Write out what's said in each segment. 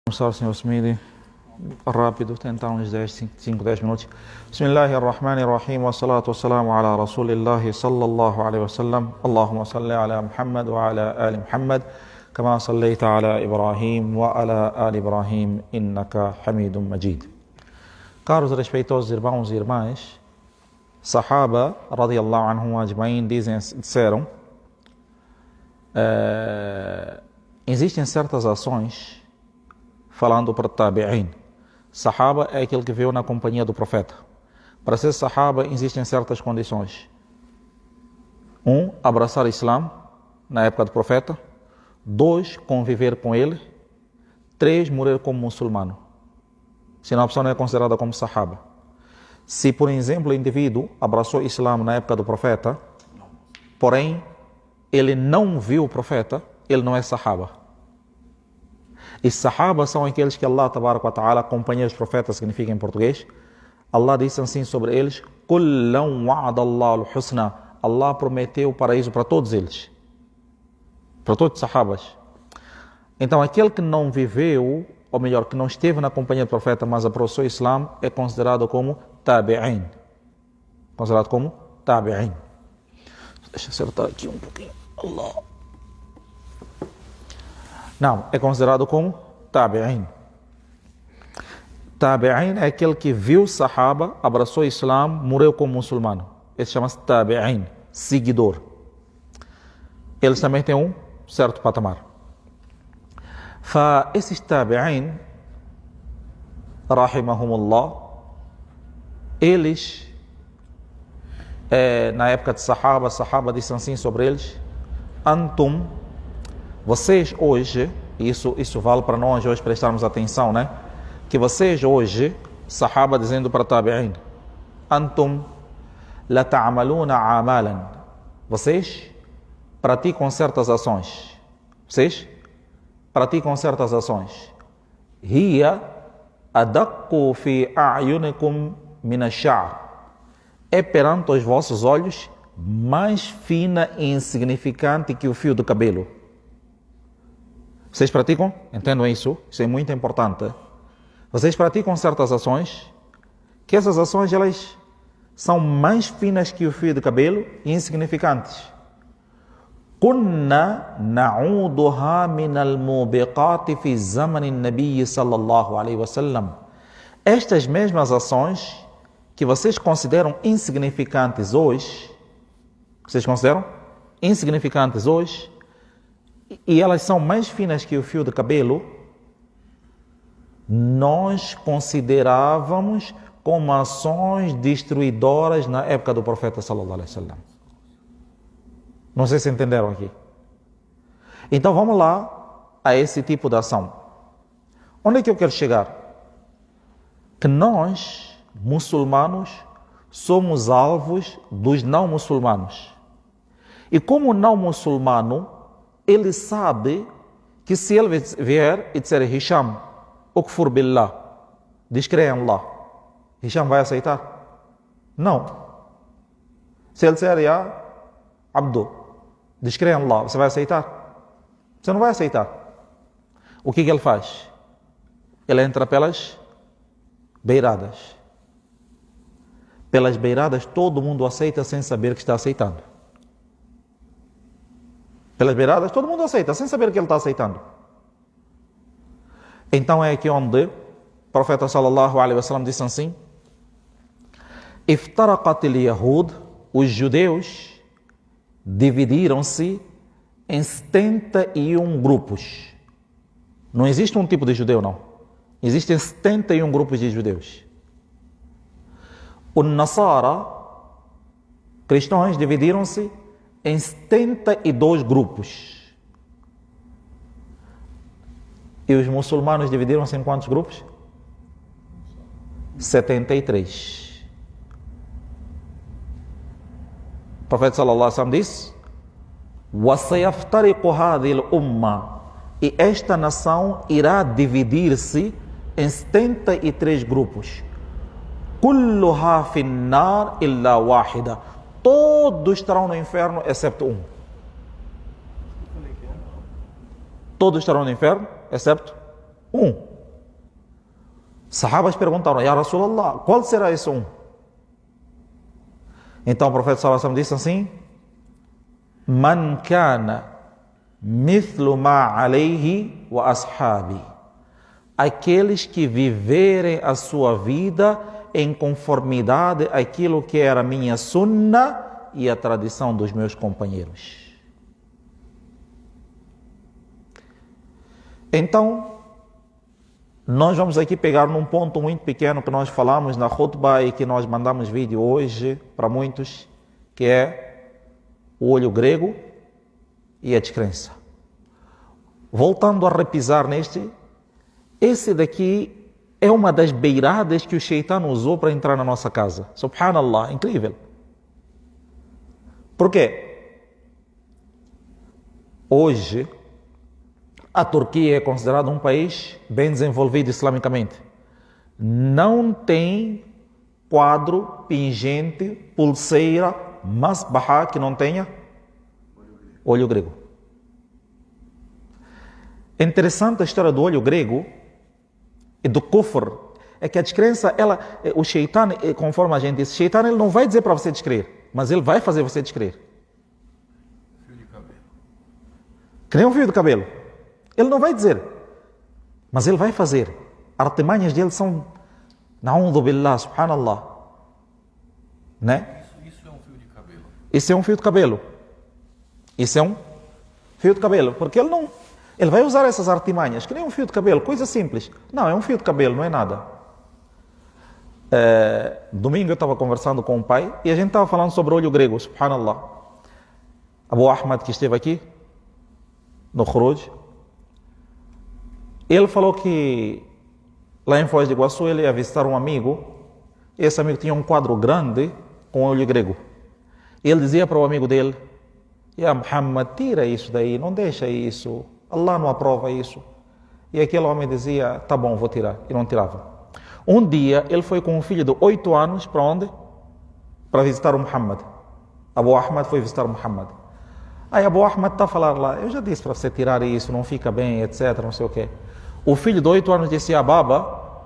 Começar, Sr. Smith, rápido, tentar uns 5, 10 minutos. Bismillahirrahmanirrahim, wa salatu wa salamu ala rasulillahi sallallahu alaihi wa sallam. Allahumma salli ala Muhammad wa ala ali Muhammad, kama sallaita ala Ibrahim wa ala ali Ibrahim, innaka hamidun majid. Caros respeitosos irmãos e irmãs, Sahaba, radiyallahu anhum ajma'in, disseram, existem certas ações, falando para Tabi'in. Sahaba é aquele que veio na companhia do profeta. Para ser Sahaba existem certas condições. 1. Abraçar o Islã na época do profeta. 2. Conviver com ele. 3. Morrer como muçulmano. Senão a pessoa não é considerada como Sahaba. Se, por exemplo, o indivíduo abraçou o Islã na época do profeta, porém ele não viu o profeta, ele não é Sahaba. E Sahaba são aqueles que Allah Tabaraka wa Ta'ala, companheiros dos profetas, significa em português. Allah disse assim sobre eles: Kullam wa'adallahu al-husna. Allah prometeu o paraíso para todos eles, para todos os Sahabas. Então aquele que não viveu, ou melhor, que não esteve na companhia do profeta, mas abraçou o Islã, é considerado como Tabi'in. Considerado como Tabi'in. Deixa eu acertar aqui um pouquinho. Allah. Não, é considerado como Tabi'in. Tabi'in é aquele que viu Sahaba, abraçou o Islã, morreu como muçulmano. Esse chama-se Tabi'in, seguidor. Eles também têm um certo patamar. Esses Tabi'in, rahimahumullah, eles, na época de Sahaba disse assim sobre eles: Antum, vocês hoje, isso vale para nós hoje prestarmos atenção, né? Que vocês hoje, Sahaba dizendo para Tabi'in, Antum la ta'amaluna amalan. Vocês praticam certas ações. Vocês praticam certas ações. Hiya adaqqu fi a'yunikum min ash-sha'r. É perante os vossos olhos mais fina e insignificante que o fio do cabelo. Vocês praticam? Entendam isso? Isso é muito importante. Vocês praticam certas ações, que essas ações elas são mais finas que o fio de cabelo e insignificantes. Kunna na'uduha min al-mubiqati fi zaman an-nabi sallallahu alaihi wasallam. Estas mesmas ações que vocês consideram insignificantes hoje, e elas são mais finas que o fio de cabelo, nós considerávamos como ações destruidoras na época do profeta sallallahu alaihi wasallam. Não sei se entenderam aqui. Então vamos lá a esse tipo de ação. Onde é que eu quero chegar? Que nós, muçulmanos, somos alvos dos não muçulmanos. E como não muçulmano, ele sabe que se ele vier e disser Hisham, ukfur billah, descrê em Allah, Hisham vai aceitar? Não. Se ele disser ya Abdu, descrê em Allah, você vai aceitar? Você não vai aceitar. O que ele faz? Ele entra pelas beiradas. Pelas beiradas todo mundo aceita sem saber que está aceitando. Pelas beiradas, todo mundo aceita, sem saber que ele está aceitando. Então é aqui onde o profeta sallallahu alaihi wasallam disse assim: Iftaraqat al-Yahud, os judeus dividiram-se em 71 grupos. Não existe um tipo de judeu, não. Existem 71 grupos de judeus. Os Nasara, cristãos, dividiram-se em 72 grupos. E os muçulmanos dividiram-se em quantos grupos? 73. O profeta sallallahu alaihi wasallam disse: وَسَيَفْتَرِقُ هَذِهِ الْأُمَّةِ. E esta nação irá dividir-se em 73 grupos. كُلُّهَا فِي النَّارِ إِلَّا وَاحِدًا. Todos estarão no inferno, exceto um. Todos estarão no inferno, exceto um. Sahabas perguntaram, Ya Rasulallah, qual será esse um? Então o profeta sallallahu alaihi wasallam disse assim, Man kana mithlu ma alayhi wa ashabi. Aqueles que viverem a sua vida em conformidade àquilo que era a minha sunna e a tradição dos meus companheiros. Então, nós vamos aqui pegar num ponto muito pequeno que nós falamos na khutbah e que nós mandamos vídeo hoje para muitos, que é o olho grego e a descrença. Voltando a repisar neste, esse daqui é uma das beiradas que o Shaitan usou para entrar na nossa casa. Subhanallah, incrível. Por quê? Hoje, a Turquia é considerada um país bem desenvolvido islamicamente. Não tem quadro, pingente, pulseira, masbahá que não tenha olho grego. É interessante a história do olho grego e do kufr. É que a descrença, o Shaitan, conforme a gente disse, o Shaitan ele não vai dizer para você descrer, mas ele vai fazer você descrer. Fio de cabelo. Que nem um fio de cabelo. Ele não vai dizer, mas ele vai fazer. As artimanhas dele são, na'udhu billah, subhanallah. Né? Isso é um fio de cabelo. Isso é um fio de cabelo. Isso é um fio de cabelo. Porque ele vai usar essas artimanhas, que nem um fio de cabelo, coisa simples. Não, é um fio de cabelo, não é nada. Domingo eu estava conversando com um pai e a gente estava falando sobre o olho grego, subhanallah. Abu Ahmad, que esteve aqui, no Khuruj, ele falou que lá em Foz do Iguaçu ele ia visitar um amigo, e esse amigo tinha um quadro grande com olho grego. Ele dizia para o amigo dele, Ya Muhammad, tira isso daí, não deixa isso, Allah não aprova isso. E aquele homem dizia, tá bom, vou tirar, e não tirava. Um dia ele foi com um filho de 8 anos, para onde? Para visitar o Muhammad. Abu Ahmad foi visitar o Muhammad. Aí Abu Ahmad está a falar lá, eu já disse para você tirar isso, não fica bem, etc, não sei o quê. O filho de 8 anos disse, Baba,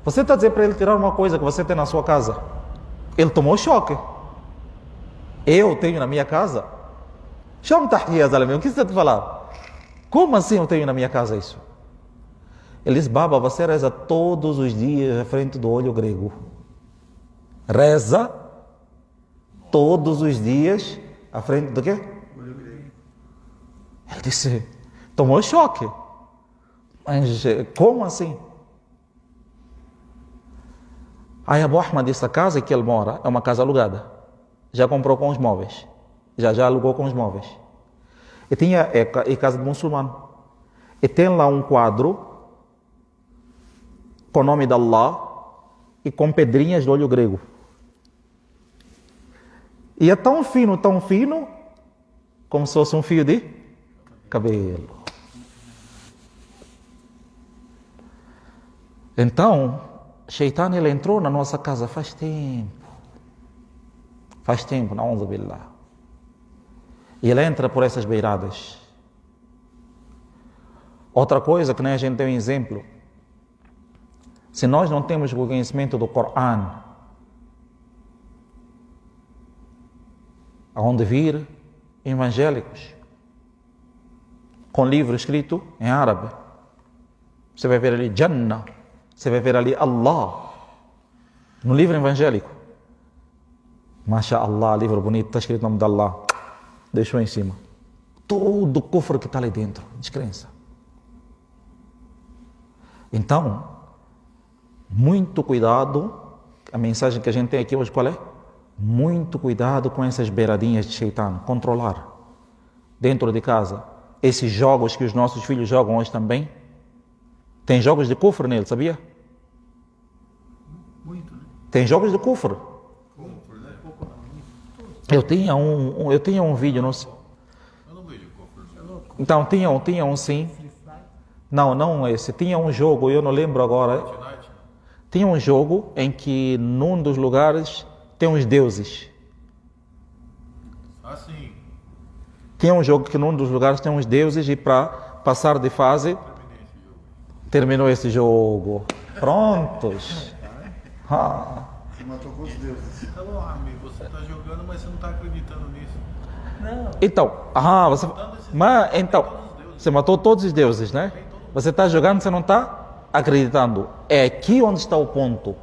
você está a dizer para ele tirar uma coisa que você tem na sua casa? Ele tomou choque. Eu tenho na minha casa? Chama-me aqui, Azalame, o que você está a falar? Como assim eu tenho na minha casa isso? Ele disse, Baba, você reza todos os dias à frente do olho grego. Reza todos os dias à frente do quê? Olho grego. Ele disse, tomou choque. Mas como assim? Aí Abu Ahmad disse, a casa que ele mora é uma casa alugada. Já comprou com os móveis. Já alugou com os móveis. E é casa de muçulmano. E tem lá um quadro com o nome de Allah e com pedrinhas de olho grego. E é tão fino, como se fosse um fio de cabelo. Então, Shaitan ele entrou na nossa casa faz tempo. Faz tempo, na'udhu billah. E ele entra por essas beiradas. Outra coisa que nem a gente tem um exemplo. Se nós não temos o conhecimento do Coran, aonde vir evangélicos, com livro escrito em árabe, você vai ver ali Jannah, você vai ver ali Allah, no livro evangélico. MashaAllah, livro bonito, está escrito o nome de Allah, deixou em cima. Todo o kufr que está ali dentro, descrença. Então, muito cuidado, a mensagem que a gente tem aqui hoje qual é? Muito cuidado com essas beiradinhas de Shaitan, controlar. Dentro de casa, esses jogos que os nossos filhos jogam hoje também, tem jogos de kufr nele, sabia? Muito, né? Tem jogos de kufr. Kufr, né? Pouco não. Eu tinha um vídeo, não sei. Eu não vejo kufr. Então, tinha um sim. Não esse. Tinha um jogo, eu não lembro agora. Fortnite? Tinha um jogo em que num dos lugares tem uns deuses. Ah, sim. Tinha um jogo que num dos lugares tem uns deuses e para passar de fase Terminei esse jogo. terminou esse jogo. Prontos. Ah. Você matou quantos deuses? Falou, amigo, você tá jogando, mas você não tá acreditando nisso. Não. Então, você matou todos os deuses, né? Você está jogando, você não está acreditando. É aqui onde está o ponto.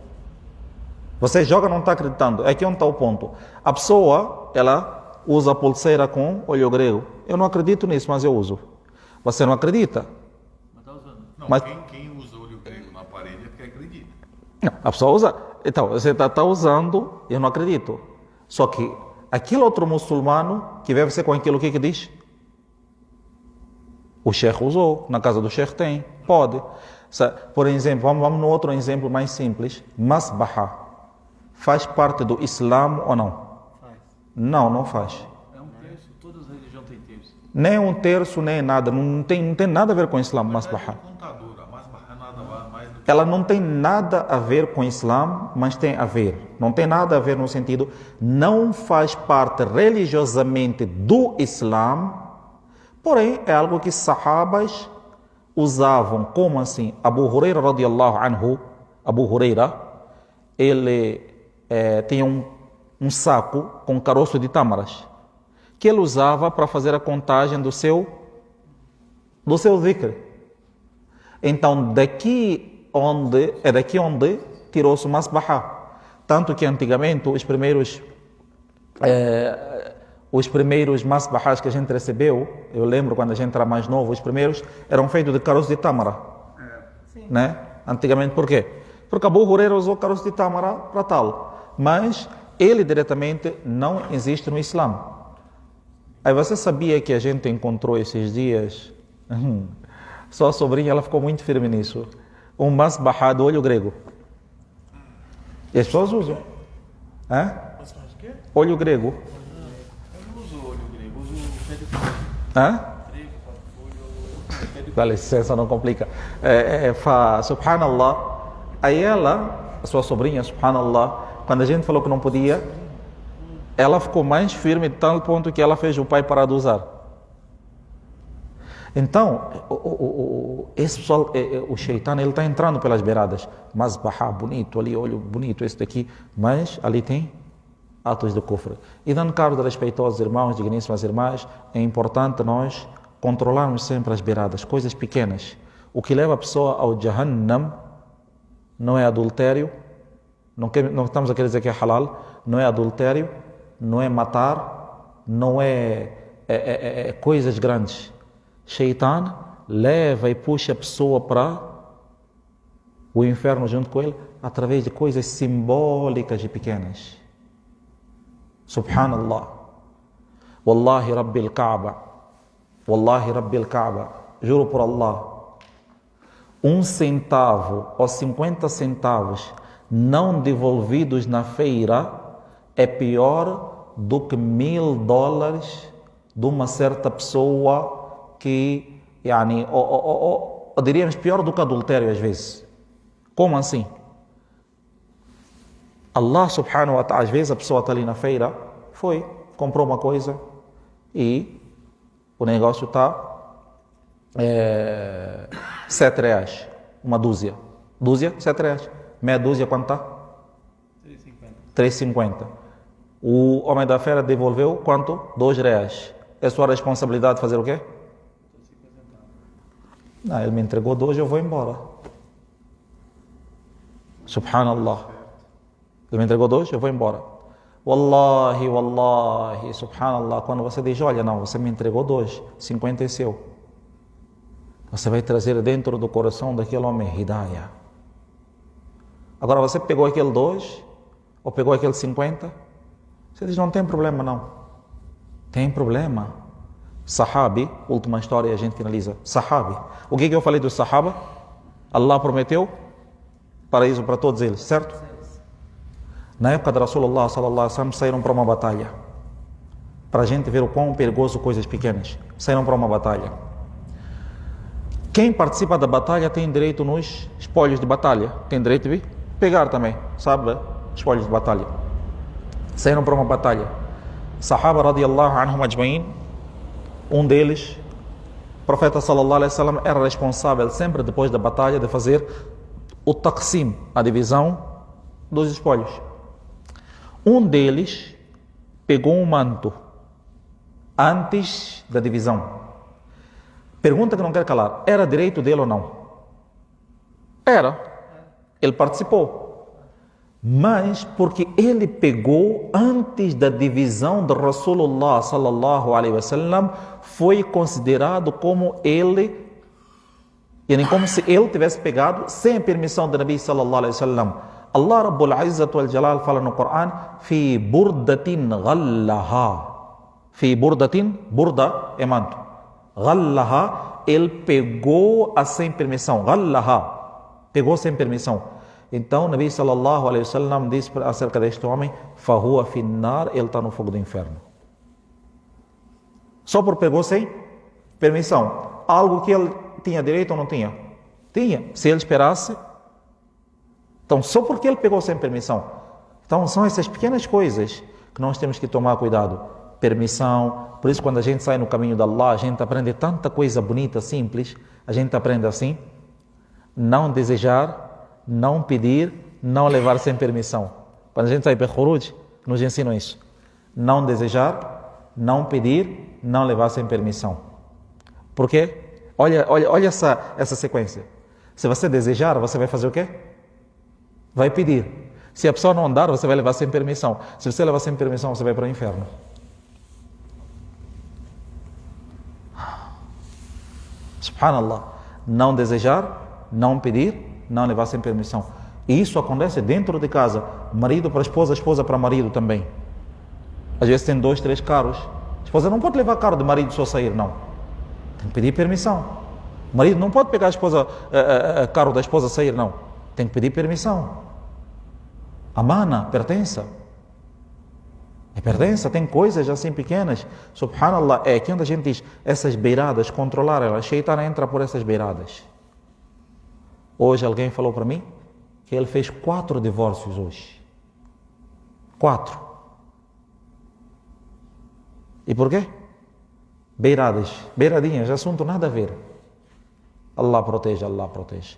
Você joga, não está acreditando. É aqui onde está o ponto. A pessoa, ela usa a pulseira com olho grego. Eu não acredito nisso, mas eu uso. Você não acredita? Mas tá usando. Não, Mas- quem usa olho grego na parede é porque acredita. Não, a pessoa usa. Então, você está usando, eu não acredito. Só que aquele outro muçulmano que vê você com aquilo que diz? O sheikh usou, na casa do sheikh tem, pode. Por exemplo, vamos no outro exemplo mais simples. Masbaha faz parte do Islã ou não? Faz. Não faz. É um terço, todas as religiões têm terço. Nem um terço, nem nada. Não tem nada a ver com o Islã, É Masbaha. contadora, mas nada mais do que... Ela não tem nada a ver com o Islã, mas tem a ver. Não tem nada a ver no sentido, não faz parte religiosamente do Islã, porém é algo que sahabas usavam. Como assim? Abu Huraira radiallahu anhu, Abu Huraira, ele tinha um saco com caroço de tâmaras, que ele usava para fazer a contagem do seu dhikr. Então, daqui onde tirou-se o masbahá. Tanto que antigamente os primeiros masbahás que a gente recebeu, eu lembro quando a gente era mais novo, os primeiros eram feitos de caroço de tâmara. Né? Antigamente, por quê? Porque Abu Huraira usou caroço de tâmara para tal. Mas ele diretamente não existe no Islã. Aí você sabia que a gente encontrou esses dias? Sua sobrinha, ela ficou muito firme nisso. Um masbahá do olho grego. E as pessoas usam. Mas faz o quê? Olho grego. Eu não uso olho grego, uso o pé de folha. Grego, folha, pé de Dá licença, não complica. Subhanallah. Aí ela, a sua sobrinha, subhanallah, quando a gente falou que não podia, ela ficou mais firme de tal ponto que ela fez o pai parar de usar. Então, esse pessoal, o Shaitan, ele está entrando pelas beiradas. Masbahá, bonito, ali, olho bonito, esse daqui. Mas ali tem atos de kufr. E dando caro de respeitosos irmãos, digníssimas irmãs, é importante nós controlarmos sempre as beiradas, coisas pequenas. O que leva a pessoa ao Jahannam não é adultério, não estamos a querer dizer que é halal, não é adultério, não é matar, não é coisas grandes. Shaitan leva e puxa a pessoa para o inferno junto com ele através de coisas simbólicas e pequenas. Subhanallah. Wallahi Rabbil Kaaba. Wallahi Rabbil Kaaba. Juro por Allah. 1 centavo ou 50 centavos não devolvidos na feira é pior do que $1000 de uma certa pessoa que, ou diríamos pior do que adultério às vezes. Como assim? Allah subhanahu wa ta'ala, às vezes a pessoa está ali na feira, comprou uma coisa e o negócio está R$7, uma dúzia. Dúzia, R$7. Meia dúzia, quanto está? 3,50. O homem da feira devolveu quanto? R$2. É sua responsabilidade fazer o quê? Não, ele me entregou 2, eu vou embora. Subhanallah. Ele me entregou 2, eu vou embora. Wallahi, wallahi, subhanallah. Quando você diz, olha, não, você me entregou 2, 50 é seu. Você vai trazer dentro do coração daquele homem hidayah. Agora você pegou aquele 2, ou pegou aquele 50, você diz, não tem problema não. Tem problema. Sahabi, última história e a gente finaliza. Sahabi. O que eu falei do Sahaba? Allah prometeu paraíso para todos eles, certo? Na época de Rasulullah sallallahu alaihi wasallam saíram para uma batalha. Para a gente ver o quão perigoso coisas pequenas. Saíram para uma batalha. Quem participa da batalha tem direito nos espólios de batalha. Tem direito de pegar também, sabe? Espólios de batalha. Saíram para uma batalha. Sahaba radiallahu anhum ajma'in, um deles, o profeta sallallahu alaihi wasallam, era responsável sempre depois da batalha de fazer o taqsim, a divisão dos espólios. Um deles pegou um manto antes da divisão. Pergunta que não quer calar: era direito dele ou não? Era. Ele participou. Mas porque ele pegou antes da divisão de Rasulullah sallallahu alaihi wasallam, foi considerado como ele, como se ele tivesse pegado sem permissão do Nabi sallallahu alaihi wasallam. Allah Rabbul Izzat wal Jalal fala no Coran: fi burdatin ghallaha. Fi burdatin, burda é manto. Ghallaha, ele pegou a sem permissão. Ghallaha, pegou sem permissão. Então o Nabi sallallahu alaihi wasallam disse acerca deste homem: fahuwa finnar, ele está no fogo do inferno. Só por pegou sem permissão. Algo que ele tinha direito ou não tinha? Tinha. Se ele esperasse. Então, só porque ele pegou sem permissão. Então, são essas pequenas coisas que nós temos que tomar cuidado. Permissão. Por isso, quando a gente sai no caminho de Allah, a gente aprende tanta coisa bonita, simples. A gente aprende assim: não desejar, não pedir, não levar sem permissão. Quando a gente sai para Khuruj, nos ensinam isso. Não desejar, não pedir, não levar sem permissão. Por quê? Olha essa sequência. Se você desejar, você vai fazer o quê? Vai pedir. Se a pessoa não andar, você vai levar sem permissão. Se você levar sem permissão, você vai para o inferno. Subhanallah. Não desejar, não pedir, não levar sem permissão. E isso acontece dentro de casa. Marido para esposa para marido também. Às vezes tem 2, 3 carros. A esposa não pode levar carro de marido só sair, não. Tem que pedir permissão. O marido não pode pegar carro da esposa sair, não. Tem que pedir permissão. Amana, pertença. É pertença, tem coisas assim pequenas. Subhanallah, é aqui onde a gente diz, essas beiradas, controlar elas. Shaitan entra por essas beiradas. Hoje alguém falou para mim que ele fez 4 divórcios hoje. 4. E por quê? Beiradas, beiradinhas, assunto nada a ver. Allah protege, Allah protege.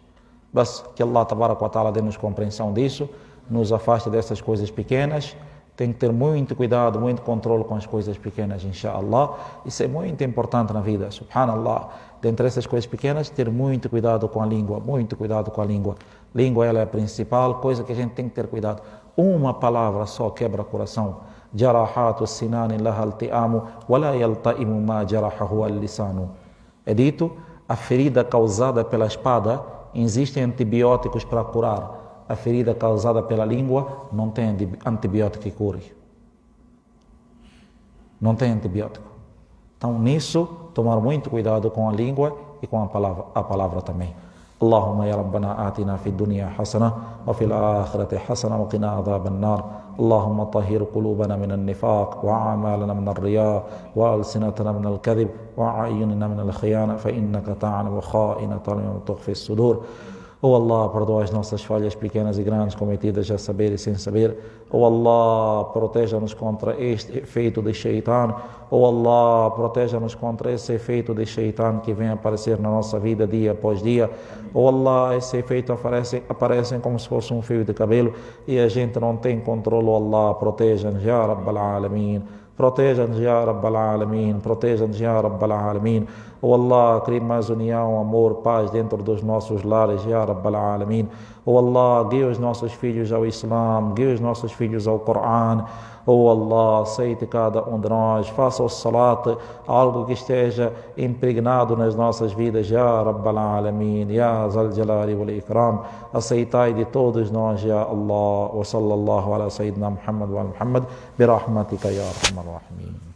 Mas que Allah tabarak wa ta'ala dê-nos compreensão disso, nos afaste dessas coisas pequenas. Tem que ter muito cuidado, muito controle com as coisas pequenas, inshallah. Isso é muito importante na vida, subhanallah. Dentre essas coisas pequenas, ter muito cuidado com a língua, muito cuidado com a língua. Língua, ela é a principal coisa que a gente tem que ter cuidado. Uma palavra só quebra o coração. Jarahatu sinani laha alti'amu wala yalta'imu ma jarahahu al-lisanu. É dito, a ferida causada pela espada, existem antibióticos para curar. A ferida causada pela língua não tem antibiótico que cure. Não tem antibiótico. Então, nisso, tomar muito cuidado com a língua e com a palavra também. اللهم يا ربنا آتنا في الدنيا حسنة وفي الآخرة حسنة وقنا عذاب النار اللهم طهر قلوبنا من النفاق وأعمالنا من الرياء وألسنتنا من الكذب وأعيننا من الخيانة فإنك تعلم خائنة الأعين وتخفي الصدور. Oh Allah, perdoa as nossas falhas pequenas e grandes cometidas a saber e sem saber. Oh Allah, proteja-nos contra este efeito de Shaitan. Oh Allah, proteja-nos contra esse efeito de Shaitan que vem aparecer na nossa vida dia após dia. Oh Allah, esse efeito aparecem como se fosse um fio de cabelo e a gente não tem controle. Oh Allah, proteja-nos, Ya Rabbal Alamin. Proteja-nos, Ya Rabbal Alamin. Proteja-nos, Ya Rabbal Alamin. Oh Allah, crie mais união, amor, paz dentro dos nossos lares, Ya Rabbal Alamin. Oh Allah, guia os nossos filhos ao Islã, guia os nossos filhos ao Corão. Oh Allah, aceite cada um de nós, faça o salat, algo que esteja impregnado nas nossas vidas, Ya Rabbal Alamin, Ya Zal Jalali wal Ikram. Aceitai de todos nós, Ya Allah, wa sallallahu ala Sayyidina Muhammad wa Muhammad, birahmatika Ya Arhamar Rahimin.